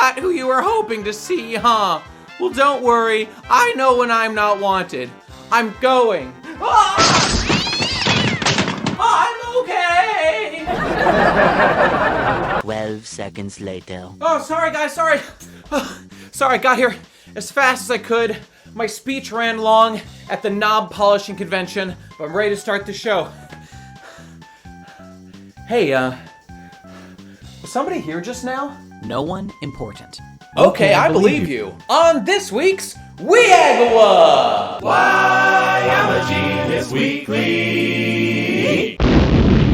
not who you were hoping to see, huh? Well, don't worry. I know when I'm not wanted. I'm going. I'm okay. 12 seconds later. Oh, sorry, guys. Sorry. Sorry, I got here as fast as I could. My speech ran long at the knob polishing convention, but I'm ready to start the show. Hey, was somebody here just now? No one important. Okay, I believe you. On this week's WIAGW! Why I'm a Genius Weekly!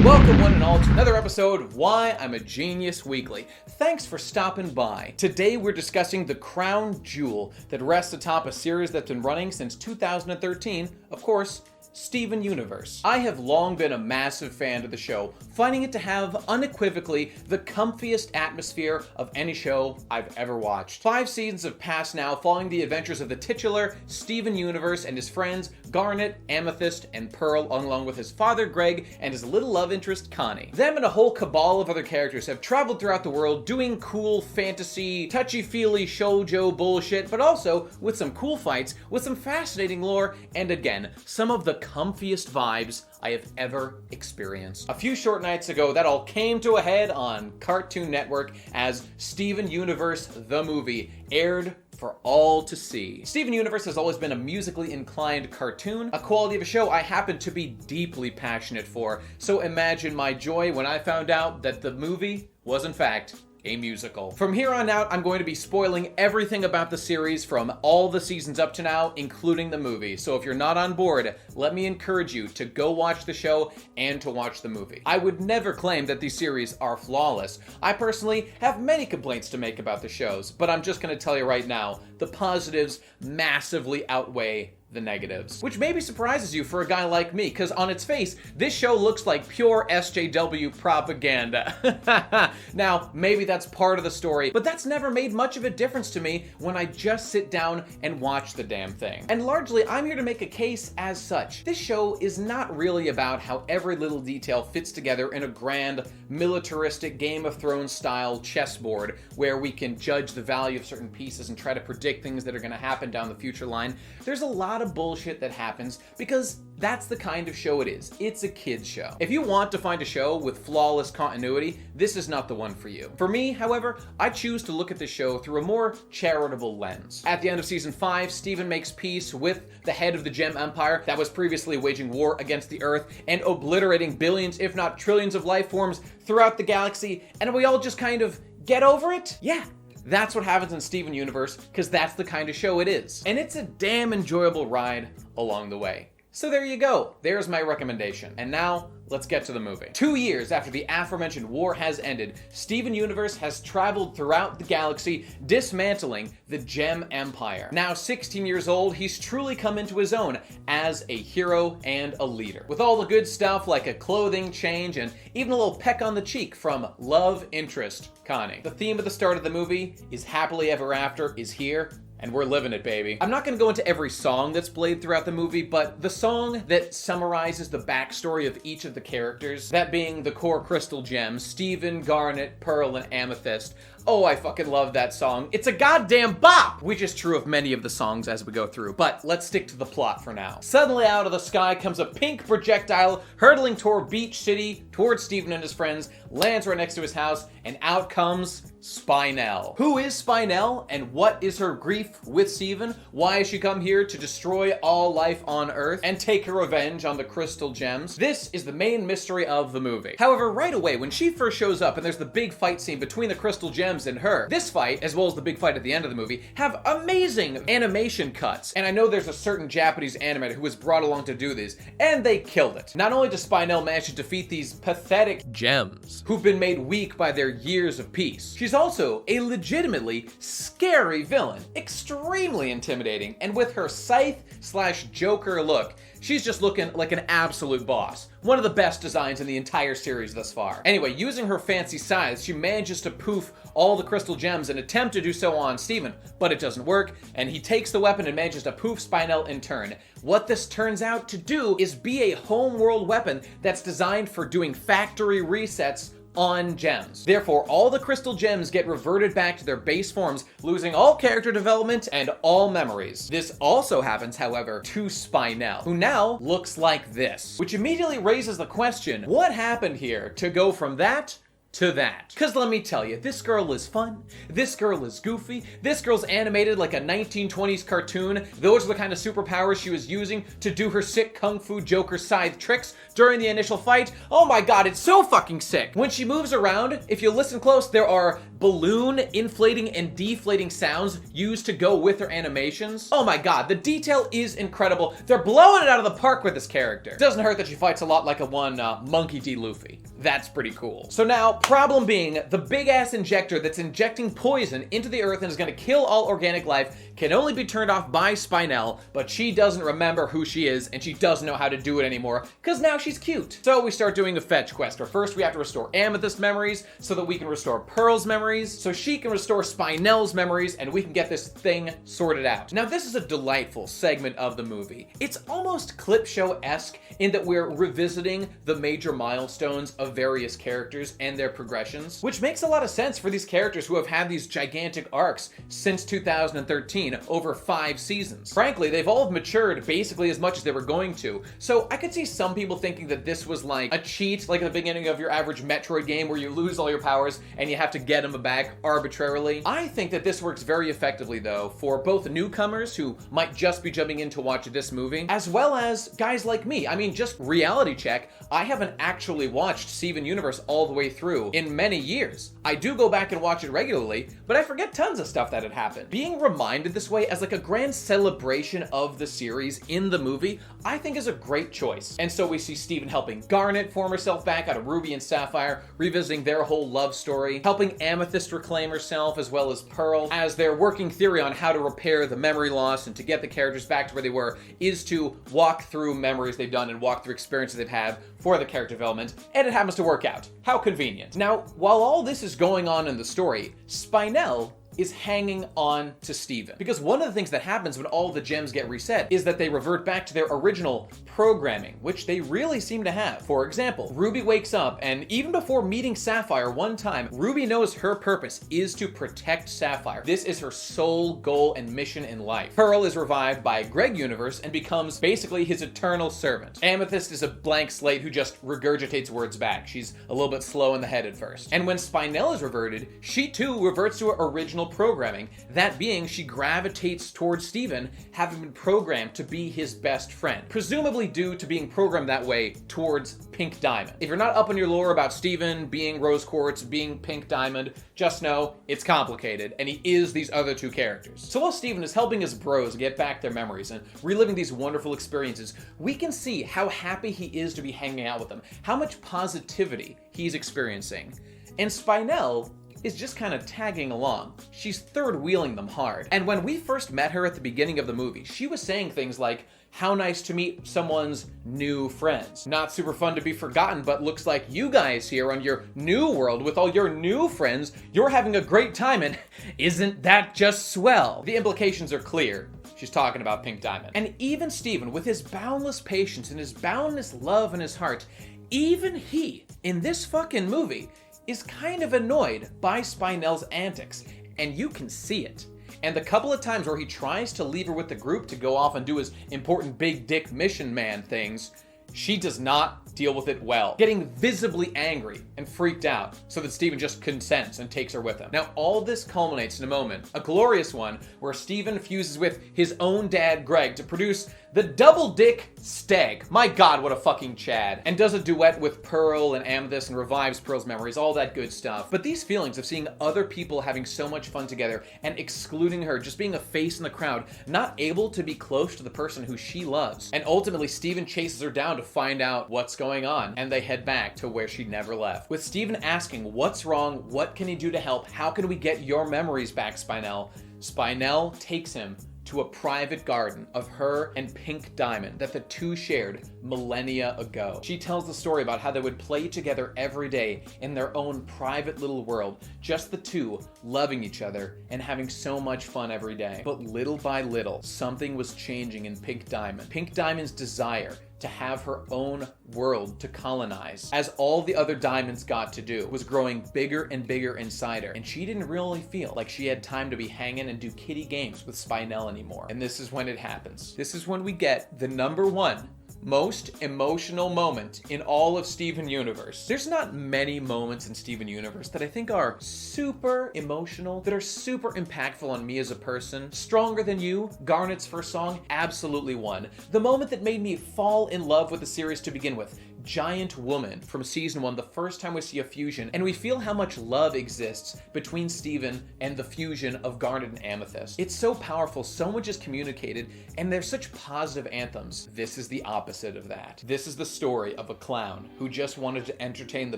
Welcome one and all to another episode of Why I'm a Genius Weekly. Thanks for stopping by. Today we're discussing the crown jewel that rests atop a series that's been running since 2013, of course, Steven Universe. I have long been a massive fan of the show, finding it to have unequivocally the comfiest atmosphere of any show I've ever watched. 5 seasons have passed now, following the adventures of the titular Steven Universe and his friends Garnet, Amethyst, and Pearl, along with his father Greg and his little love interest Connie. Them and a whole cabal of other characters have traveled throughout the world doing cool fantasy, touchy-feely shoujo bullshit, but also with some cool fights, with some fascinating lore, and again, some of the comfiest vibes I have ever experienced. A few short nights ago, that all came to a head on Cartoon Network as Steven Universe the movie aired for all to see. Steven Universe has always been a musically inclined cartoon, a quality of a show I happen to be deeply passionate for, so imagine my joy when I found out that the movie was in fact a musical. From here on out, I'm going to be spoiling everything about the series from all the seasons up to now, including the movie. So if you're not on board, let me encourage you to go watch the show and to watch the movie. I would never claim that these series are flawless. I personally have many complaints to make about the shows, but I'm just going to tell you right now, the positives massively outweigh the negatives. Which maybe surprises you for a guy like me, because on its face, this show looks like pure SJW propaganda. Now, maybe that's part of the story, but that's never made much of a difference to me when I just sit down and watch the damn thing. And largely, I'm here to make a case as such. This show is not really about how every little detail fits together in a grand, militaristic Game of Thrones style chessboard, where we can judge the value of certain pieces and try to predict things that are going to happen down the future line. There's a lot of bullshit that happens because that's the kind of show it is. It's a kid's show. If you want to find a show with flawless continuity, this is not the one for you. For me, however, I choose to look at this show through a more charitable lens. At the end of season 5, Steven makes peace with the head of the Gem Empire that was previously waging war against the Earth and obliterating billions, if not trillions of life forms throughout the galaxy, and we all just kind of get over it? Yeah. That's what happens in Steven Universe, because that's the kind of show it is. And it's a damn enjoyable ride along the way. So there you go. There's my recommendation. And now, let's get to the movie. 2 years after the aforementioned war has ended, Steven Universe has traveled throughout the galaxy, dismantling the Gem Empire. Now 16 years old, he's truly come into his own as a hero and a leader. With all the good stuff like a clothing change and even a little peck on the cheek from love interest Connie. The theme of the start of the movie is happily ever after is here, and we're living it, baby. I'm not gonna go into every song that's played throughout the movie, but the song that summarizes the backstory of each of the characters, that being the core crystal gems, Steven, Garnet, Pearl, and Amethyst. Oh, I fucking love that song. It's a goddamn bop! Which is true of many of the songs as we go through, but let's stick to the plot for now. Suddenly out of the sky comes a pink projectile hurtling toward Beach City, towards Steven and his friends, lands right next to his house, and out comes Spinel. Who is Spinel, and what is her grief with Steven? Why has she come here to destroy all life on Earth and take her revenge on the crystal gems? This is the main mystery of the movie. However, right away, when she first shows up and there's the big fight scene between the crystal gems and her, this fight, as well as the big fight at the end of the movie, have amazing animation cuts. And I know there's a certain Japanese animator who was brought along to do these, and they killed it. Not only does Spinel manage to defeat these pathetic gems, who've been made weak by their years of peace, she's also a legitimately scary villain, extremely intimidating, and with her scythe/Joker look, she's just looking like an absolute boss. One of the best designs in the entire series thus far. Anyway, using her fancy scythe, she manages to poof all the crystal gems and attempt to do so on Steven, but it doesn't work, and he takes the weapon and manages to poof Spinel in turn. What this turns out to do is be a homeworld weapon that's designed for doing factory resets on gems. Therefore, all the crystal gems get reverted back to their base forms, losing all character development and all memories. This also happens, however, to Spinel, who now looks like this, which immediately raises the question, what happened here to go from that to that? Because let me tell you, this girl is fun, this girl is goofy, this girl's animated like a 1920s cartoon. Those are the kind of superpowers she was using to do her sick Kung Fu Joker scythe tricks during the initial fight. Oh my god, it's so fucking sick. When she moves around, if you listen close, there are balloon inflating and deflating sounds used to go with her animations. Oh my god, the detail is incredible. They're blowing it out of the park with this character. Doesn't hurt that she fights a lot like a one Monkey D. Luffy. That's pretty cool. So now, problem being, the big-ass injector that's injecting poison into the earth and is gonna kill all organic life can only be turned off by Spinel, but she doesn't remember who she is, and she doesn't know how to do it anymore, because now she's cute. So we start doing a fetch quest, where first we have to restore Amethyst memories, so that we can restore Pearl's memories, so she can restore Spinel's memories, and we can get this thing sorted out. Now this is a delightful segment of the movie. It's almost clip show-esque in that we're revisiting the major milestones of various characters and their progressions, which makes a lot of sense for these characters who have had these gigantic arcs since 2013 over 5 seasons. Frankly, they've all matured basically as much as they were going to, so I could see some people thinking that this was like a cheat, like at the beginning of your average Metroid game where you lose all your powers and you have to get them back arbitrarily. I think that this works very effectively though for both newcomers who might just be jumping in to watch this movie, as well as guys like me. I mean, just reality check, I haven't actually watched Steven Universe all the way through in many years. I do go back and watch it regularly, but I forget tons of stuff that had happened. Being reminded this way as like a grand celebration of the series in the movie, I think is a great choice. And so we see Steven helping Garnet form herself back out of Ruby and Sapphire, revisiting their whole love story, helping Amethyst reclaim herself as well as Pearl, as their working theory on how to repair the memory loss and to get the characters back to where they were is to walk through memories they've done and walk through experiences they've had for the character development, and it happens to work out. How convenient. Now, while all this is going on in the story, Spinel is hanging on to Steven. Because one of the things that happens when all the gems get reset is that they revert back to their original programming, which they really seem to have. For example, Ruby wakes up, and even before meeting Sapphire one time, Ruby knows her purpose is to protect Sapphire. This is her sole goal and mission in life. Pearl is revived by Greg Universe and becomes basically his eternal servant. Amethyst is a blank slate who just regurgitates words back. She's a little bit slow in the head at first. And when Spinel is reverted, she too reverts to her original programming, that being she gravitates towards Steven, having been programmed to be his best friend, presumably due to being programmed that way towards Pink Diamond. If you're not up on your lore about Steven being Rose Quartz, being Pink Diamond, just know it's complicated, and he is these other two characters. So while Steven is helping his bros get back their memories and reliving these wonderful experiences, we can see how happy he is to be hanging out with them, how much positivity he's experiencing. And Spinel is just kind of tagging along. She's third-wheeling them hard. And when we first met her at the beginning of the movie, she was saying things like, how nice to meet someone's new friends. Not super fun to be forgotten, but looks like you guys here on your new world with all your new friends, you're having a great time, and isn't that just swell? The implications are clear. She's talking about Pink Diamond. And even Steven, with his boundless patience and his boundless love in his heart, even he, in this fucking movie, is kind of annoyed by Spinel's antics, and you can see it. And the couple of times where he tries to leave her with the group to go off and do his important big dick mission man things, she does not deal with it well, getting visibly angry and freaked out, so that Steven just consents and takes her with him. Now, all this culminates in a moment, a glorious one, where Steven fuses with his own dad, Greg, to produce the double dick stag. My god, what a fucking Chad. And does a duet with Pearl and Amethyst and revives Pearl's memories, all that good stuff. But these feelings of seeing other people having so much fun together and excluding her, just being a face in the crowd, not able to be close to the person who she loves. And ultimately, Steven chases her down to find out what's going on, and they head back to where she never left. With Steven asking, what's wrong? What can he do to help? How can we get your memories back, Spinel? Spinel takes him to a private garden of her and Pink Diamond that the two shared millennia ago. She tells the story about how they would play together every day in their own private little world, just the two loving each other and having so much fun every day. But little by little, something was changing in Pink Diamond. Pink Diamond's desire to have her own world to colonize, as all the other diamonds got to do was growing bigger and bigger inside her, and she didn't really feel like she had time to be hanging and do kiddie games with Spinel anymore. And this is when it happens. This is when we get the #1 most emotional moment in all of Steven Universe. There's not many moments in Steven Universe that I think are super emotional, that are super impactful on me as a person. Stronger Than You, Garnet's first song, absolutely one. The moment that made me fall in love with the series to begin with, Giant Woman from season 1, the first time we see a fusion, and we feel how much love exists between Steven and the fusion of Garnet and Amethyst. It's so powerful, so much is communicated, and they're such positive anthems. This is the opposite of that. This is the story of a clown who just wanted to entertain the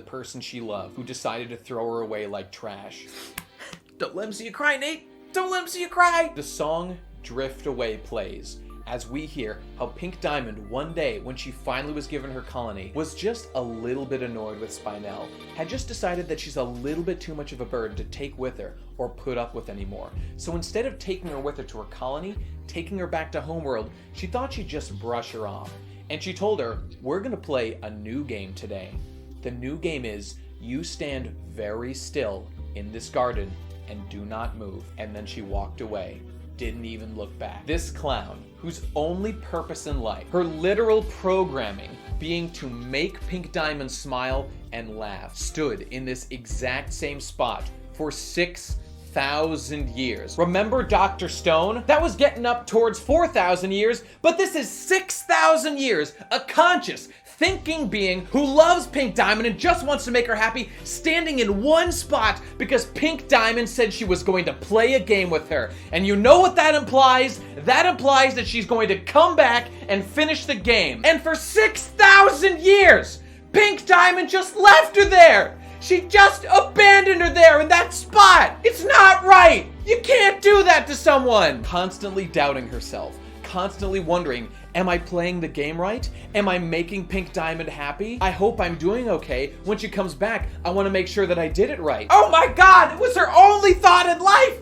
person she loved, who decided to throw her away like trash. Don't let him see you cry, Nate! Don't let him see you cry! The song Drift Away plays, as we hear how Pink Diamond, one day when she finally was given her colony, was just a little bit annoyed with Spinel, had just decided that she's a little bit too much of a burden to take with her or put up with anymore. So instead of taking her with her to her colony, taking her back to Homeworld, she thought she'd just brush her off. And she told her, "We're gonna play a new game today. The new game is, you stand very still in this garden and do not move." And then she walked away. Didn't even look back. This clown, whose only purpose in life, her literal programming being to make Pink Diamond smile and laugh, stood in this exact same spot for 6,000 years. Remember Dr. Stone? That was getting up towards 4,000 years, but this is 6,000 years, a conscious, thinking being who loves Pink Diamond and just wants to make her happy, standing in one spot because Pink Diamond said she was going to play a game with her. And you know what that implies? That implies that she's going to come back and finish the game. And for 6,000 years, Pink Diamond just left her there. She just abandoned her there in that spot. It's not right. You can't do that to someone. Constantly doubting herself, constantly wondering, am I playing the game right? Am I making Pink Diamond happy? I hope I'm doing okay. When she comes back, I want to make sure that I did it right. Oh my God, it was her only thought in life.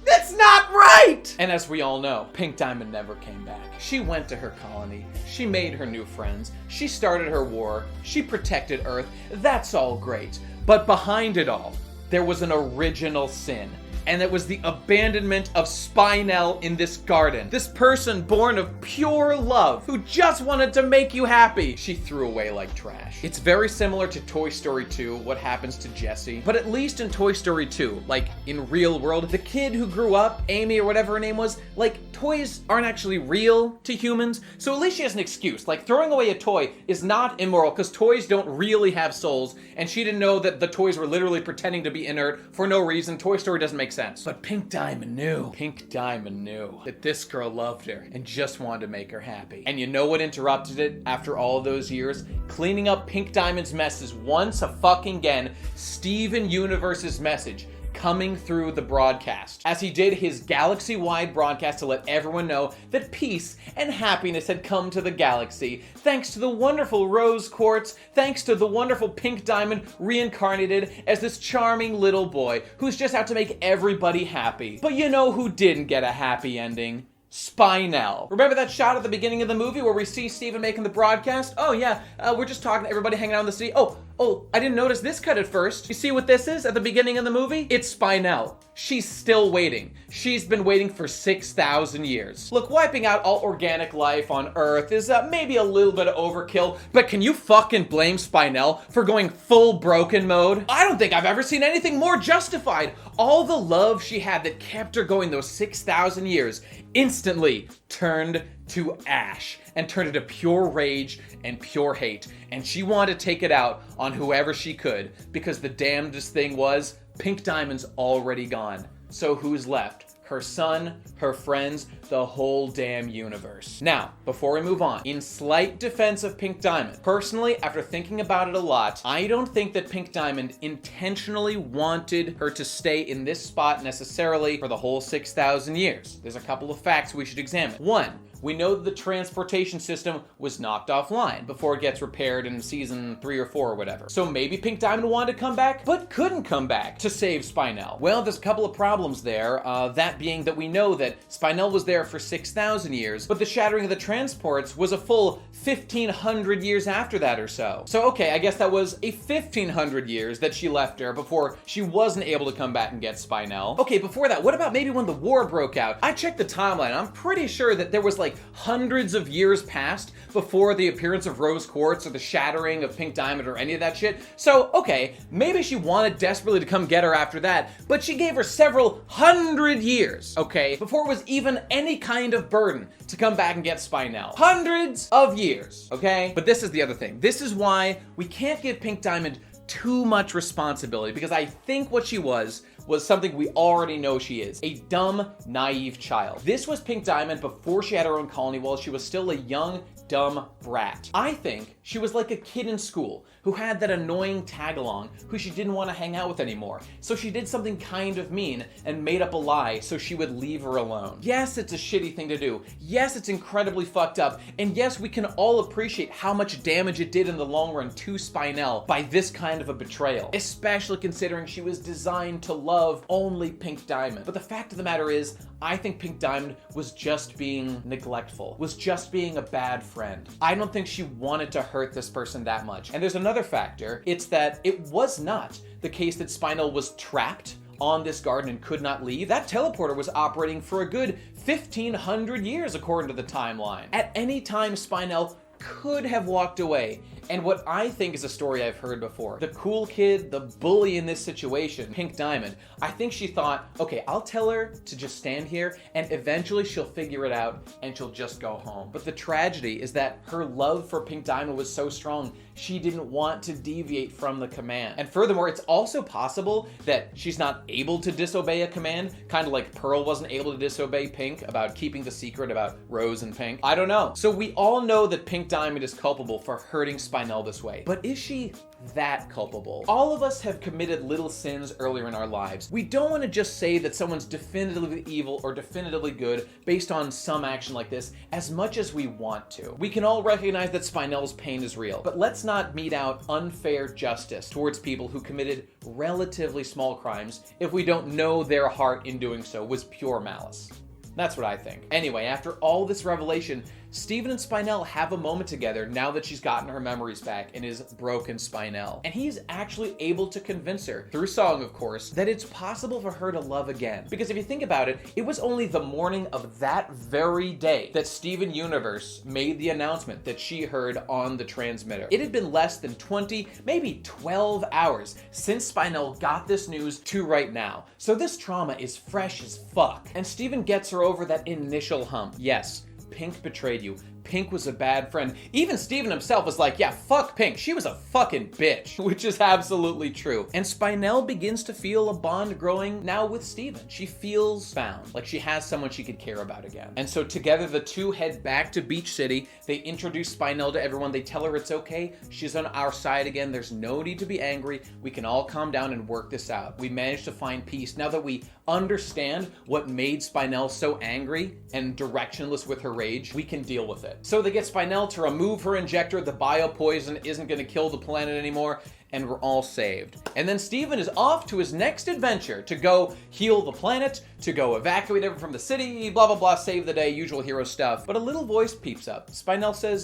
That's not right! And as we all know, Pink Diamond never came back. She went to her colony. She made her new friends. She started her war. She protected Earth. That's all great. But behind it all, there was an original sin. And it was the abandonment of Spinel in this garden. This person born of pure love, who just wanted to make you happy, she threw away like trash. It's very similar to Toy Story 2, what happens to Jessie. But at least in Toy Story 2, like in real world, the kid who grew up, Amy or whatever her name was, like toys aren't actually real to humans. So at least she has an excuse. Like throwing away a toy is not immoral because toys don't really have souls. And she didn't know that the toys were literally pretending to be inert for no reason. Toy Story doesn't make sense. But Pink Diamond knew. Pink Diamond knew that this girl loved her and just wanted to make her happy. And you know what interrupted it after all those years? Cleaning up Pink Diamond's messes once a fucking again, Steven Universe's message coming through the broadcast, as he did his galaxy-wide broadcast to let everyone know that peace and happiness had come to the galaxy, thanks to the wonderful Rose Quartz, thanks to the wonderful Pink Diamond reincarnated as this charming little boy who's just out to make everybody happy. But you know who didn't get a happy ending? Spinel. Remember that shot at the beginning of the movie where we see Steven making the broadcast? Oh yeah, we're just talking to everybody hanging out in the city. Oh, I didn't notice this cut at first. You see what this is at the beginning of the movie? It's Spinel. She's still waiting. She's been waiting for 6,000 years. Look, wiping out all organic life on Earth is maybe a little bit of overkill, but can you fucking blame Spinel for going full broken mode? I don't think I've ever seen anything more justified. All the love she had that kept her going those 6,000 years instantly turned to ash and turned into pure rage and pure hate. And she wanted to take it out on whoever she could, because the damnedest thing was Pink Diamond's already gone. So who's left? Her son, her friends, the whole damn universe. Now, before we move on, in slight defense of Pink Diamond, personally, after thinking about it a lot, I don't think that Pink Diamond intentionally wanted her to stay in this spot necessarily for the whole 6,000 years. There's a couple of facts we should examine. One, We know that the transportation system was knocked offline before it gets repaired in season 3 or 4 or whatever. So maybe Pink Diamond wanted to come back, but couldn't come back to save Spinel. Well, there's a couple of problems there, that being that we know that Spinel was there for 6,000 years, but the shattering of the transports was a full 1,500 years after that or so. So okay, I guess that was a 1,500 years that she left her before she wasn't able to come back and get Spinel. Okay, before that, what about maybe when the war broke out? I checked the timeline. I'm pretty sure that there was like hundreds of years past before the appearance of Rose Quartz or the shattering of Pink Diamond or any of that shit. So, okay, maybe she wanted desperately to come get her after that, but she gave her several hundred years, okay, before it was even any kind of burden to come back and get Spinel. Hundreds of years, okay? But this is the other thing. This is why we can't give Pink Diamond too much responsibility, because I think what she was something we already know she is: a dumb, naive child. This was Pink Diamond before she had her own colony, while she was still a young, dumb brat. I think she was like a kid in school who had that annoying tag-along who she didn't want to hang out with anymore. So she did something kind of mean and made up a lie so she would leave her alone. Yes, it's a shitty thing to do. Yes, it's incredibly fucked up. And yes, we can all appreciate how much damage it did in the long run to Spinel by this kind of a betrayal, especially considering she was designed to love only Pink Diamond. But the fact of the matter is, I think Pink Diamond was just being neglectful, was just being a bad friend. I don't think she wanted to hurt this person that much. And there's another factor. It's that it was not the case that Spinel was trapped on this garden and could not leave. That teleporter was operating for a good 1,500 years according to the timeline. At any time, Spinel could have walked away. And what I think is a story I've heard before, the cool kid, the bully in this situation, Pink Diamond, I think she thought, okay, I'll tell her to just stand here and eventually she'll figure it out and she'll just go home. But the tragedy is that her love for Pink Diamond was so strong, she didn't want to deviate from the command. And furthermore, it's also possible that she's not able to disobey a command, kind of like Pearl wasn't able to disobey Pink about keeping the secret about Rose and Pink. I don't know. So we all know that Pink Diamond is culpable for hurting Spinel this way, but is she that culpable? All of us have committed little sins earlier in our lives. We don't want to just say that someone's definitively evil or definitively good based on some action like this as much as we want to. We can all recognize that Spinel's pain is real, but let's not mete out unfair justice towards people who committed relatively small crimes if we don't know their heart in doing so was pure malice. That's what I think. Anyway, after all this revelation, Steven and Spinel have a moment together now that she's gotten her memories back and is broken Spinel. And he's actually able to convince her, through song of course, that it's possible for her to love again. Because if you think about it, it was only the morning of that very day that Steven Universe made the announcement that she heard on the transmitter. It had been less than 20, maybe 12 hours since Spinel got this news to right now. So this trauma is fresh as fuck. And Steven gets her over that initial hump. Yes, Pink betrayed you. Pink was a bad friend. Even Steven himself was like, yeah, fuck Pink. She was a fucking bitch, which is absolutely true. And Spinel begins to feel a bond growing now with Steven. She feels found, like she has someone she could care about again. And so together the two head back to Beach City. They introduce Spinel to everyone. They tell her it's okay. She's on our side again. There's no need to be angry. We can all calm down and work this out. We managed to find peace. Now that we understand what made Spinel so angry and directionless with her rage, we can deal with it. So they get Spinel to remove her injector. The biopoison isn't going to kill the planet anymore, and we're all saved. And then Steven is off to his next adventure to go heal the planet, to go evacuate everyone from the city, blah, blah, blah, save the day, usual hero stuff. But a little voice peeps up. Spinel says,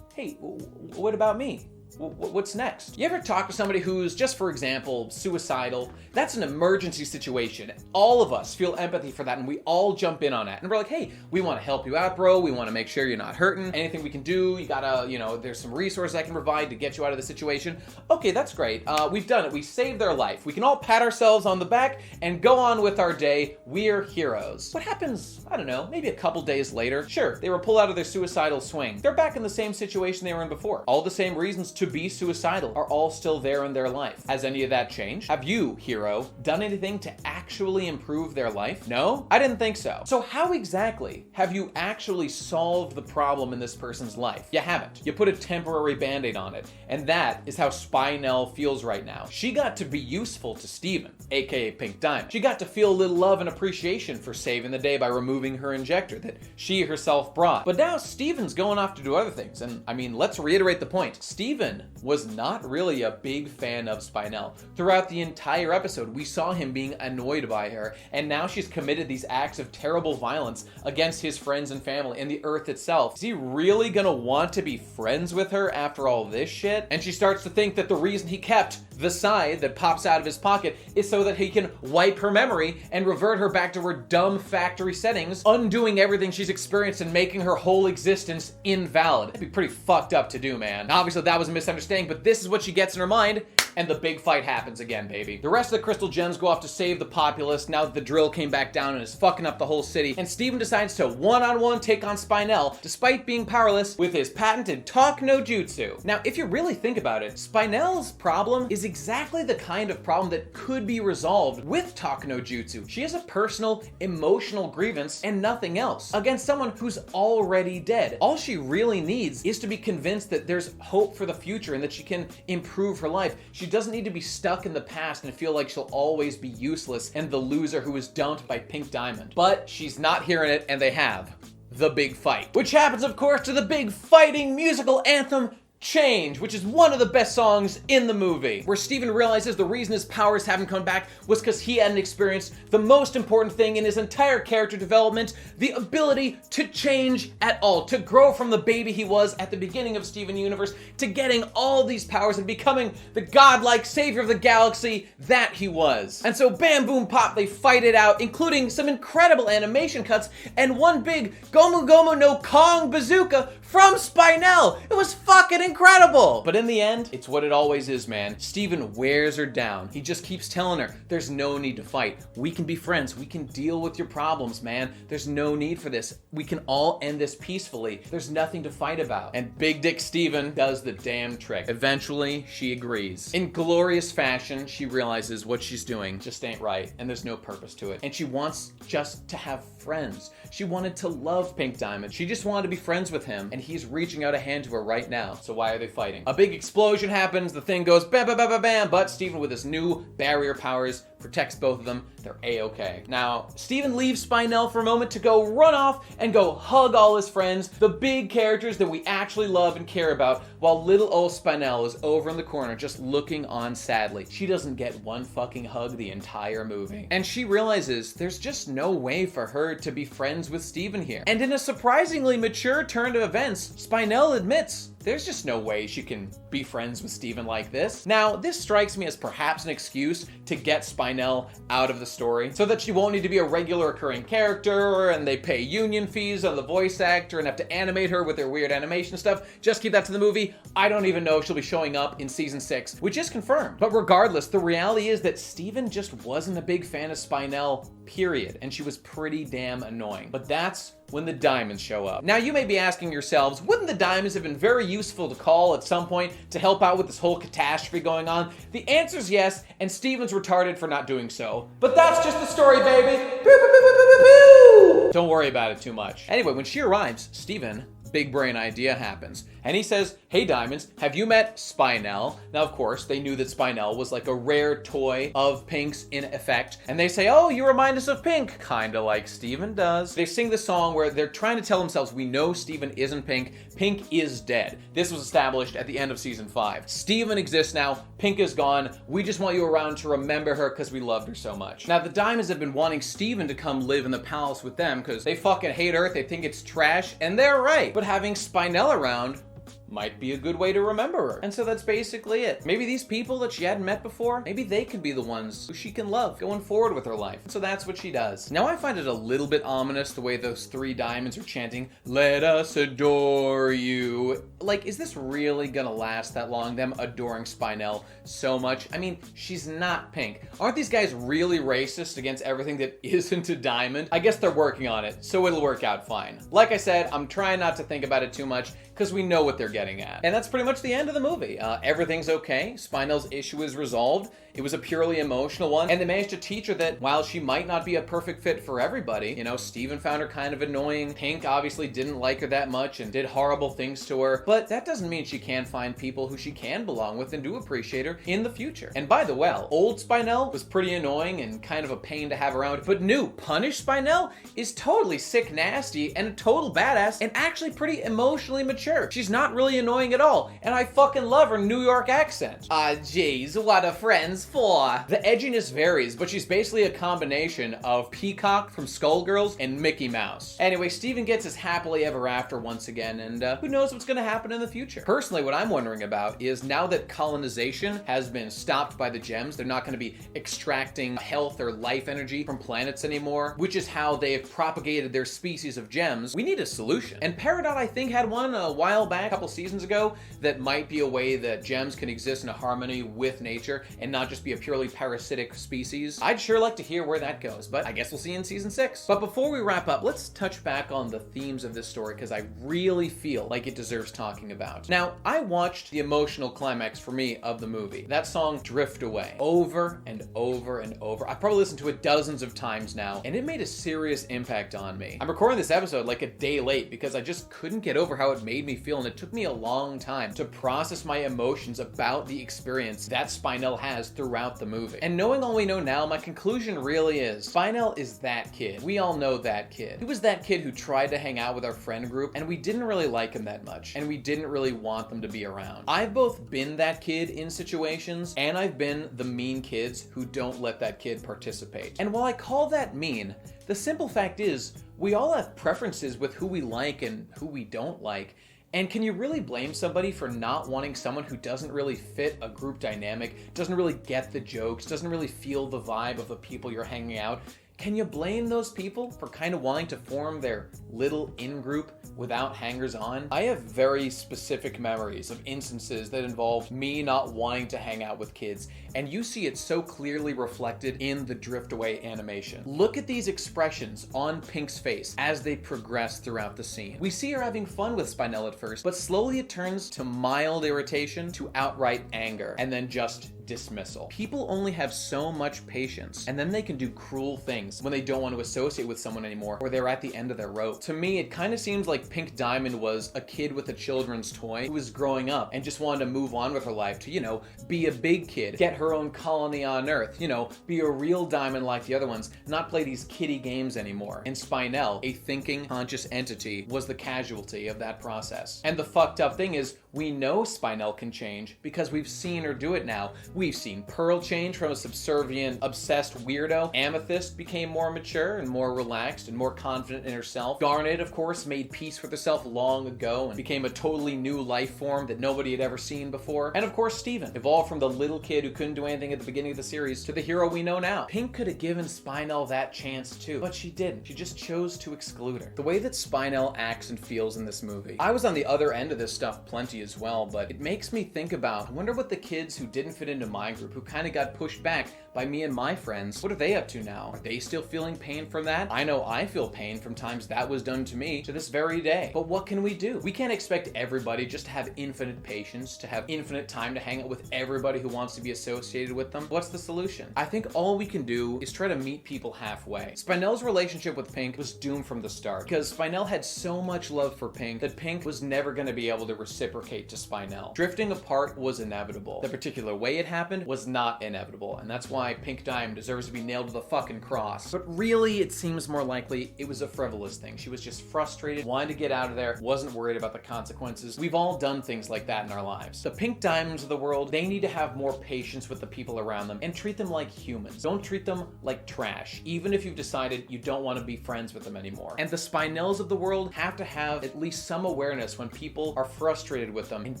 hey, what about me? What's next? You ever talk to somebody who's, just for example, suicidal? That's an emergency situation. All of us feel empathy for that, and we all jump in on that. And we're like, hey, we want to help you out, bro. We want to make sure you're not hurting. Anything we can do, you gotta, there's some resources I can provide to get you out of the situation. Okay, that's great. We've done it. We saved their life. We can all pat ourselves on the back and go on with our day. We're heroes. What happens, I don't know, maybe a couple days later? Sure, they were pulled out of their suicidal swing. They're back in the same situation they were in before. All the same reasons to to be suicidal are all still there in their life. Has any of that changed? Have you, hero, done anything to actually improve their life? No? I didn't think so. So how exactly have you actually solved the problem in this person's life? You haven't. You put a temporary band-aid on it, and that is how Spinell feels right now. She got to be useful to Steven, aka Pink Diamond. She got to feel a little love and appreciation for saving the day by removing her injector that she herself brought. But now Steven's going off to do other things, and I mean, let's reiterate the point. Steven was not really a big fan of Spinell. Throughout the entire episode, we saw him being annoyed by her, and now she's committed these acts of terrible violence against his friends and family and the Earth itself. Is he really gonna want to be friends with her after all this shit? And she starts to think that the reason he kept the scythe that pops out of his pocket is so that he can wipe her memory and revert her back to her dumb factory settings, undoing everything she's experienced and making her whole existence invalid. That'd be pretty fucked up to do, man. Obviously that was a misunderstanding, but this is what she gets in her mind, and the big fight happens again, baby. The rest of the crystal gems go off to save the populace now that the drill came back down and is fucking up the whole city, and Steven decides to one-on-one take on Spinell, despite being powerless, with his patented 𝓒𝓻𝓸𝓷𝓲𝓷𝓰. Now, if you really think about it, Spinell's problem is exactly the kind of problem that could be resolved with 𝓒𝓻𝓸𝓷𝓰. She has a personal, emotional grievance and nothing else against someone who's already dead. All she really needs is to be convinced that there's hope for the future and that she can improve her life. She doesn't need to be stuck in the past and feel like she'll always be useless and the loser who was dumped by Pink Diamond. But she's not hearing it, and they have the big fight. Which happens, of course, to the big fighting musical anthem, Change, which is one of the best songs in the movie, where Steven realizes the reason his powers haven't come back was because he hadn't experienced the most important thing in his entire character development, the ability to change at all, to grow from the baby he was at the beginning of Steven Universe to getting all these powers and becoming the godlike savior of the galaxy that he was. And so bam, boom, pop, they fight it out, including some incredible animation cuts and one big Gomu Gomu no Kong bazooka from Spinell. It was fucking incredible. But in the end, it's what it always is, man. Steven wears her down. He just keeps telling her, there's no need to fight. We can be friends. We can deal with your problems, man. There's no need for this. We can all end this peacefully. There's nothing to fight about. And Big Dick Steven does the damn trick. Eventually, she agrees. In glorious fashion, she realizes what she's doing just ain't right, and there's no purpose to it. And she wants just to have friends. She wanted to love Pink Diamond. She just wanted to be friends with him, and he's reaching out a hand to her right now. So why are they fighting? A big explosion happens, the thing goes bam, bam, bam, bam, bam, but Steven with his new barrier powers protects both of them. They're A-okay. Now, Steven leaves Spinell for a moment to go run off and go hug all his friends, the big characters that we actually love and care about, while little old Spinell is over in the corner just looking on sadly. She doesn't get one fucking hug the entire movie. And she realizes there's just no way for her to be friends with Steven here. And in a surprisingly mature turn of events, Spinell admits there's just no way she can be friends with Steven like this. Now, this strikes me as perhaps an excuse to get Spinell out of the story so that she won't need to be a regular occurring character and they pay union fees on the voice actor and have to animate her with their weird animation stuff. Just keep that to the movie. I don't even know if she'll be showing up in season 6, which is confirmed. But regardless, the reality is that Steven just wasn't a big fan of Spinell, period, and she was pretty damn annoying. But that's when the diamonds show up. Now, you may be asking yourselves, wouldn't the diamonds have been very useful to call at some point to help out with this whole catastrophe going on? The answer is yes, and Steven's retarded for not doing so. But that's just the story, baby. Pew, pew, pew, pew, pew, pew. Don't worry about it too much. Anyway, when she arrives, Steven, big brain idea happens. And he says, hey Diamonds, have you met Spinell? Now, of course, they knew that Spinell was like a rare toy of Pink's in effect. And they say, oh, you remind us of Pink. Kinda like Steven does. They sing the song where they're trying to tell themselves, we know Steven isn't Pink. Pink is dead. This was established at the end of season 5. Steven exists now. Pink is gone. We just want you around to remember her because we loved her so much. Now, the Diamonds have been wanting Steven to come live in the palace with them because they fucking hate Earth. They think it's trash, and they're right. But having Spinell around might be a good way to remember her. And so that's basically it. Maybe these people that she hadn't met before, maybe they could be the ones who she can love going forward with her life. And so that's what she does. Now, I find it a little bit ominous the way those 3 diamonds are chanting, let us adore you. Like, is this really gonna last that long, them adoring Spinell so much? I mean, she's not Pink. Aren't these guys really racist against everything that isn't a diamond? I guess they're working on it, so it'll work out fine. Like I said, I'm trying not to think about it too much because we know what they're getting at. And that's pretty much the end of the movie. Everything's okay. Spinel's issue is resolved. It was a purely emotional one, and they managed to teach her that while she might not be a perfect fit for everybody, Steven found her kind of annoying, Pink obviously didn't like her that much and did horrible things to her, but that doesn't mean she can't find people who she can belong with and do appreciate her in the future. And by the way, old Spinel was pretty annoying and kind of a pain to have around, but new punished Spinel is totally sick nasty and a total badass and actually pretty emotionally mature. She's not really annoying at all, and I fucking love her New York accent. Jeez, what a friends for. The edginess varies, but she's basically a combination of Peacock from Skullgirls and Mickey Mouse. Anyway, Steven gets his happily ever after once again, and who knows what's gonna happen in the future. Personally, what I'm wondering about is now that colonization has been stopped by the gems, they're not gonna be extracting health or life energy from planets anymore, which is how they've propagated their species of gems. We need a solution. And Peridot, I think, had one a while back, a couple seasons ago, that might be a way that gems can exist in a harmony with nature and not just be a purely parasitic species. I'd sure like to hear where that goes, but I guess we'll see in season 6. But before we wrap up, let's touch back on the themes of this story because I really feel like it deserves talking about. Now, I watched the emotional climax for me of the movie. That song, Drift Away, over and over and over. I've probably listened to it dozens of times now, and it made a serious impact on me. I'm recording this episode like a day late because I just couldn't get over how it made me feel, and it took me a long time to process my emotions about the experience that Spinel has throughout the movie. And knowing all we know now, my conclusion really is Spinel is that kid. We all know that kid. He was that kid who tried to hang out with our friend group, and we didn't really like him that much, and we didn't really want them to be around. I've both been that kid in situations, and I've been the mean kids who don't let that kid participate. And while I call that mean, the simple fact is, we all have preferences with who we like and who we don't like. And can you really blame somebody for not wanting someone who doesn't really fit a group dynamic, doesn't really get the jokes, doesn't really feel the vibe of the people you're hanging out? Can you blame those people for kind of wanting to form their little in-group without hangers-on? I have very specific memories of instances that involve me not wanting to hang out with kids, and you see it so clearly reflected in the Drift Away animation. Look at these expressions on Pink's face as they progress throughout the scene. We see her having fun with Spinel at first, but slowly it turns to mild irritation to outright anger, and then just dismissal. People only have so much patience, and then they can do cruel things when they don't want to associate with someone anymore, or they're at the end of their rope. To me, it kind of seems like Pink Diamond was a kid with a children's toy who was growing up and just wanted to move on with her life to, be a big kid, get her own colony on Earth, be a real diamond like the other ones, not play these kiddie games anymore. And Spinel, a thinking, conscious entity, was the casualty of that process. And the fucked up thing is, we know Spinel can change because we've seen her do it now. We've seen Pearl change from a subservient, obsessed weirdo. Amethyst became more mature and more relaxed and more confident in herself. Garnet, of course, made peace with herself long ago and became a totally new life form that nobody had ever seen before. And of course, Steven evolved from the little kid who couldn't do anything at the beginning of the series to the hero we know now. Pink could have given Spinel that chance too, but she didn't. She just chose to exclude her. The way that Spinel acts and feels in this movie. I was on the other end of this stuff plenty as well, but it makes me think about, I wonder what the kids who didn't fit into my group, who kind of got pushed back by me and my friends, what are they up to now? Are they still feeling pain from that? I know I feel pain from times that was done to me to this very day. But what can we do? We can't expect everybody just to have infinite patience, to have infinite time to hang out with everybody who wants to be associated with them. What's the solution? I think all we can do is try to meet people halfway. Spinel's relationship with Pink was doomed from the start because Spinel had so much love for Pink that Pink was never going to be able to reciprocate to Spinel. Drifting apart was inevitable. The particular way it happened was not inevitable, and that's why Pink Diamond deserves to be nailed to the fucking cross. But really, it seems more likely it was a frivolous thing. She was just frustrated, wanted to get out of there, wasn't worried about the consequences. We've all done things like that in our lives. The Pink Diamonds of the world, they need to have more patience with the people around them and treat them like humans. Don't treat them like trash, even if you've decided you don't want to be friends with them anymore. And the Spinels of the world have to have at least some awareness when people are frustrated with them and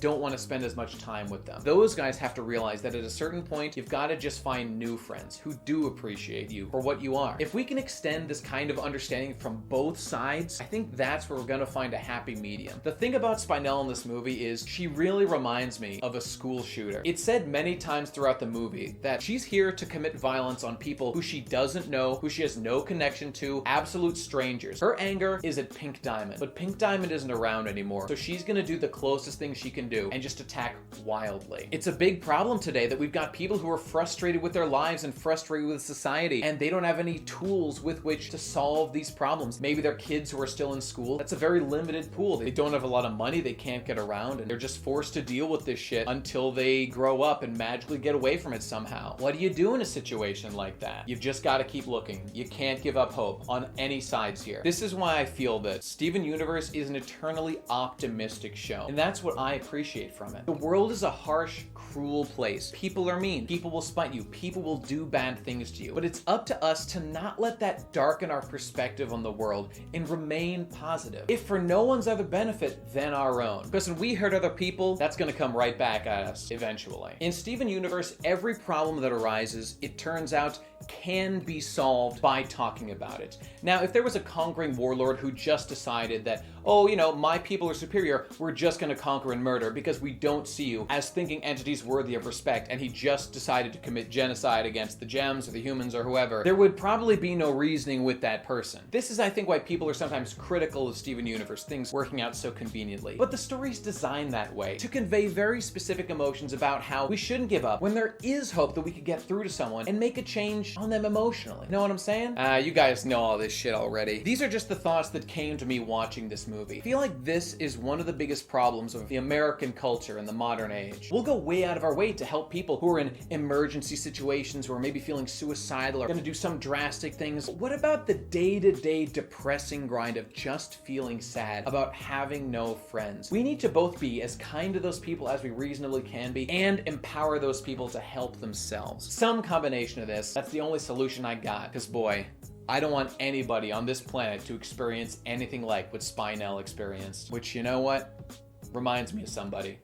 don't want to spend as much time with them. Those guys have to realize that at a certain point, you've got to just find new friends who do appreciate you for what you are. If we can extend this kind of understanding from both sides, I think that's where we're going to find a happy medium. The thing about Spinel in this movie is she really reminds me of a school shooter. It's said many times throughout the movie that she's here to commit violence on people who she doesn't know, who she has no connection to, absolute strangers. Her anger is at Pink Diamond, but Pink Diamond isn't around anymore, so she's going to do the closest thing thing she can do and just attack wildly. It's a big problem today that we've got people who are frustrated with their lives and frustrated with society, and they don't have any tools with which to solve these problems. Maybe they're kids who are still in school. That's a very limited pool. They don't have a lot of money, they can't get around, and they're just forced to deal with this shit until they grow up and magically get away from it somehow. What do you do in a situation like that? You've just got to keep looking. You can't give up hope on any sides here. This is why I feel that Steven Universe is an eternally optimistic show, and that's what I appreciate from it. The world is a harsh, cruel place. People are mean. People will spite you. People will do bad things to you. But it's up to us to not let that darken our perspective on the world and remain positive. If for no one's other benefit than our own. Because when we hurt other people, that's going to come right back at us eventually. In Steven Universe, every problem that arises, it turns out, can be solved by talking about it. Now, if there was a conquering warlord who just decided that, oh, you know, my people are superior, we're just gonna conquer and murder because we don't see you as thinking entities worthy of respect, and he just decided to commit genocide against the gems or the humans or whoever, there would probably be no reasoning with that person. This is, I think, why people are sometimes critical of Steven Universe, things working out so conveniently. But the story's designed that way, to convey very specific emotions about how we shouldn't give up when there is hope that we could get through to someone and make a change on them emotionally. Know what I'm saying? You guys know all this shit already. These are just the thoughts that came to me watching this movie. I feel like this is one of the biggest problems of the American culture in the modern age. We'll go way out of our way to help people who are in emergency situations, who are maybe feeling suicidal or gonna do some drastic things. But what about the day-to-day depressing grind of just feeling sad about having no friends? We need to both be as kind to those people as we reasonably can be and empower those people to help themselves. Some combination of this. That's the only solution I got, because boy, I don't want anybody on this planet to experience anything like what Spinell experienced. Which, you know what? Reminds me of somebody.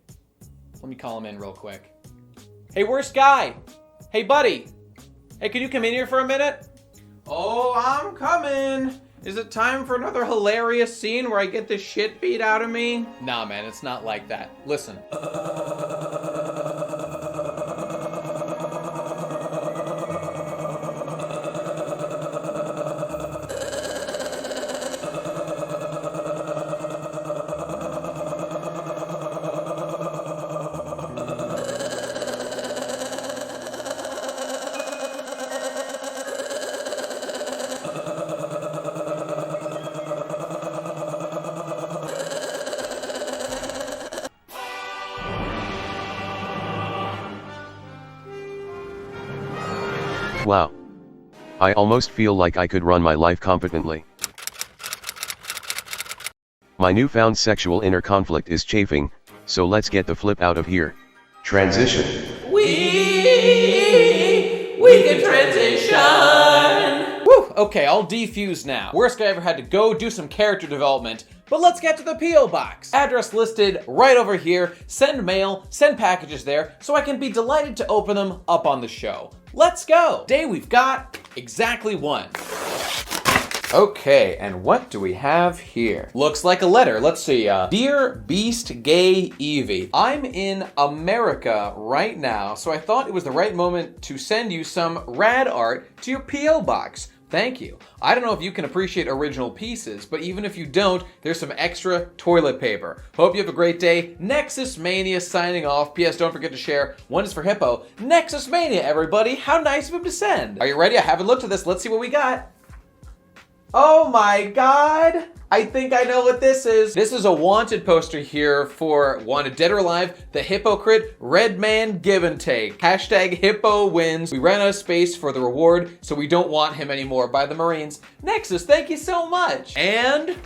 Let me call him in real quick. Hey, worst guy! Hey, buddy! Hey, can you come in here for a minute? Oh, I'm coming! Is it time for another hilarious scene where I get the shit beat out of me? Nah, man, it's not like that. Listen. Wow. I almost feel like I could run my life competently. My newfound sexual inner conflict is chafing, so let's get the flip out of here. Transition. We can transition! Woo! Okay, I'll defuse now. Worst guy ever had to go do some character development. But let's get to the P.O. Box. Address listed right over here. Send mail, send packages there, so I can be delighted to open them up on the show. Let's go. Today we've got exactly one. Okay, and what do we have here? Looks like a letter. Let's see. Dear BestGuyEver, I'm in America right now, so I thought it was the right moment to send you some rad art to your P.O. Box. Thank you. I don't know if you can appreciate original pieces, but even if you don't, there's some extra toilet paper. Hope you have a great day. Nexus Mania signing off. P.S. Don't forget to share. One is for Hippo. Nexus Mania, everybody. How nice of him to send. Are you ready? I haven't looked at this. Let's see what we got. Oh my God. I think I know what this is. This is a wanted poster here for Wanted Dead or Alive, the Hypocrite, Red Man Give and Take. Hashtag Hippo wins. We ran out of space for the reward, so we don't want him anymore by the Marines. Nexus, thank you so much. And,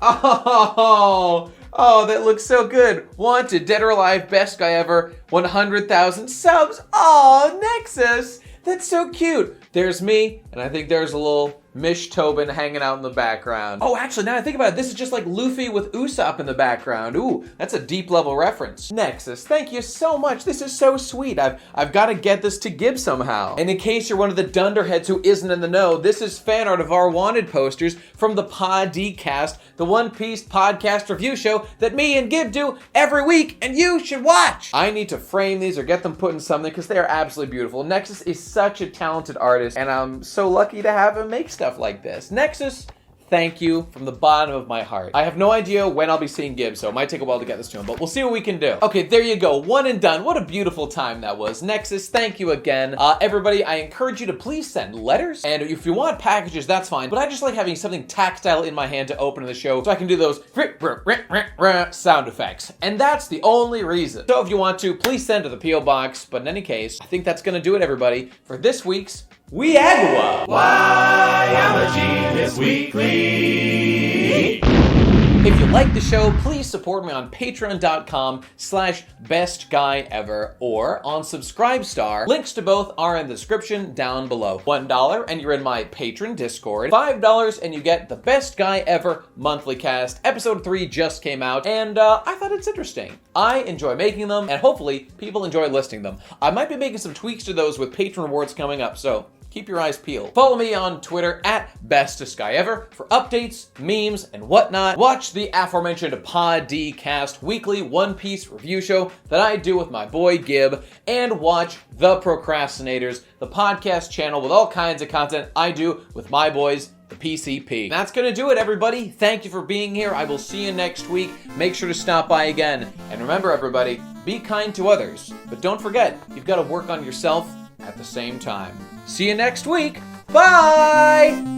oh, that looks so good. Wanted Dead or Alive, best guy ever, 100,000 subs. Oh, Nexus, that's so cute. There's me, and I think there's a little Mish Tobin hanging out in the background. Oh, actually, now I think about it, this is just like Luffy with Usopp in the background. Ooh, that's a deep level reference. Nexus, thank you so much. This is so sweet. I've got to get this to Gibbs somehow. And in case you're one of the dunderheads who isn't in the know, this is fan art of our wanted posters from the Podcast, the One Piece podcast review show that me and Gib do every week, and you should watch. I need to frame these or get them put in something because they are absolutely beautiful. Nexus is such a talented artist, and I'm so lucky to have him make stuff like this. Nexus, thank you from the bottom of my heart. I have no idea when I'll be seeing Gibbs, so it might take a while to get this to him, but we'll see what we can do. Okay, there you go. One and done. What a beautiful time that was. Nexus, thank you again. Everybody, I encourage you to please send letters, and if you want packages, that's fine, but I just like having something tactile in my hand to open the show so I can do those sound effects. And that's the only reason. So if you want to, please send to the P.O. Box, but in any case, I think that's gonna do it, everybody, for this week's WIAGW. Why I'm a Genius Weekly. If you like the show, please support me on patreon.com/bestguyever or on Subscribestar. Links to both are in the description down below. $1 and you're in my patron Discord. $5 and you get the Best Guy Ever monthly cast. Episode 3 just came out and I thought it's interesting. I enjoy making them and hopefully people enjoy listening to them. I might be making some tweaks to those with patron rewards coming up, so keep your eyes peeled. Follow me on Twitter @BestGuyEver for updates, memes, and whatnot. Watch the aforementioned Podcast Weekly One Piece review show that I do with my boy Gib, and watch The Procrastinators, the podcast channel with all kinds of content I do with my boys, the PCP. That's gonna do it, everybody. Thank you for being here. I will see you next week. Make sure to stop by again. And remember, everybody, be kind to others. But don't forget, you've got to work on yourself at the same time. See you next week. Bye!